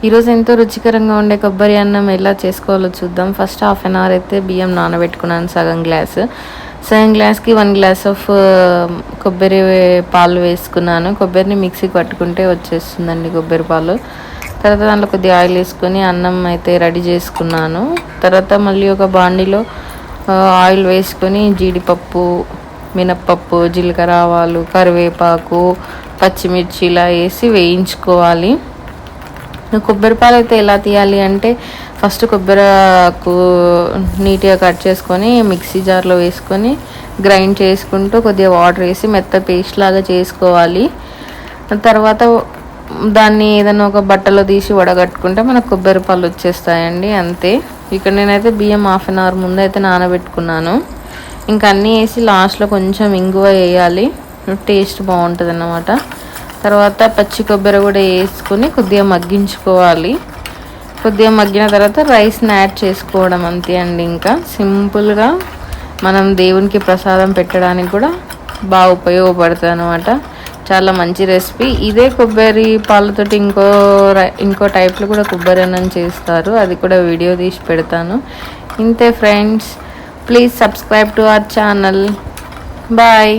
ఈరోజు ఎంతో రుచికరంగా ఉండే కొబ్బరి అన్నం ఎలా చేసుకోవాలో చూద్దాం. ఫస్ట్ హాఫ్ అన్ అవర్ అయితే బియ్యం నానబెట్టుకున్నాను, సగం గ్లాస్కి 1 గ్లాస్ ఆఫ్ కొబ్బరి పాలు వేసుకున్నాను. కొబ్బరిని మిక్సీకి పట్టుకుంటే వచ్చేస్తుందండి కొబ్బరి పాలు. తర్వాత దాంట్లో కొద్దిగా ఆయిల్ వేసుకొని అన్నం అయితే రెడీ చేసుకున్నాను. తర్వాత మళ్ళీ ఒక బాండిలో ఆయిల్ వేసుకొని జీడిపప్పు, మినప్పప్పు, జీలకర్ర, ఆవాలు, కరివేపాకు, పచ్చిమిర్చి ఇలా వేసి వేయించుకోవాలి. కొబ్బరి పాలు అయితే ఎలా తీయాలి అంటే ఫస్ట్ కొబ్బరకు నీట్గా కట్ చేసుకొని మిక్సీ జార్లో వేసుకొని గ్రైండ్ చేసుకుంటూ కొద్దిగా వాటర్ వేసి మెత్త పేస్ట్ లాగా చేసుకోవాలి. తర్వాత దాన్ని ఏదైనా ఒక బట్టలో తీసి వడగట్టుకుంటే మనకు కొబ్బరి పాలు వచ్చేస్తాయండి, అంతే. ఇక్కడ నేనైతే బియ్యం హాఫ్ అన్ అవర్ ముందు అయితే నానబెట్టుకున్నాను. ఇంకా అన్నీ వేసి లాస్ట్లో కొంచెం ఇంగువ వేయాలి, టేస్ట్ బాగుంటుంది అన్నమాట. తర్వాత పచ్చి కొబ్బరి కూడా వేసుకొని కొద్దిగా మగ్గించుకోవాలి. కొద్దిగా మగ్గిన తర్వాత రైస్ని యాడ్ చేసుకోవడం, అంతే అండి. ఇంకా సింపుల్గా మనం దేవునికి ప్రసాదం పెట్టడానికి కూడా బాగా ఉపయోగపడుతుంది అన్నమాట. చాలా మంచి రెసిపీ. ఇదే కొబ్బరి పాలతోటి ఇంకో టైప్లో కూడా కొబ్బరి అన్నం చేస్తారు, అది కూడా వీడియో తీసి పెడతాను. ఇంతే friends, please subscribe to our channel. Bye.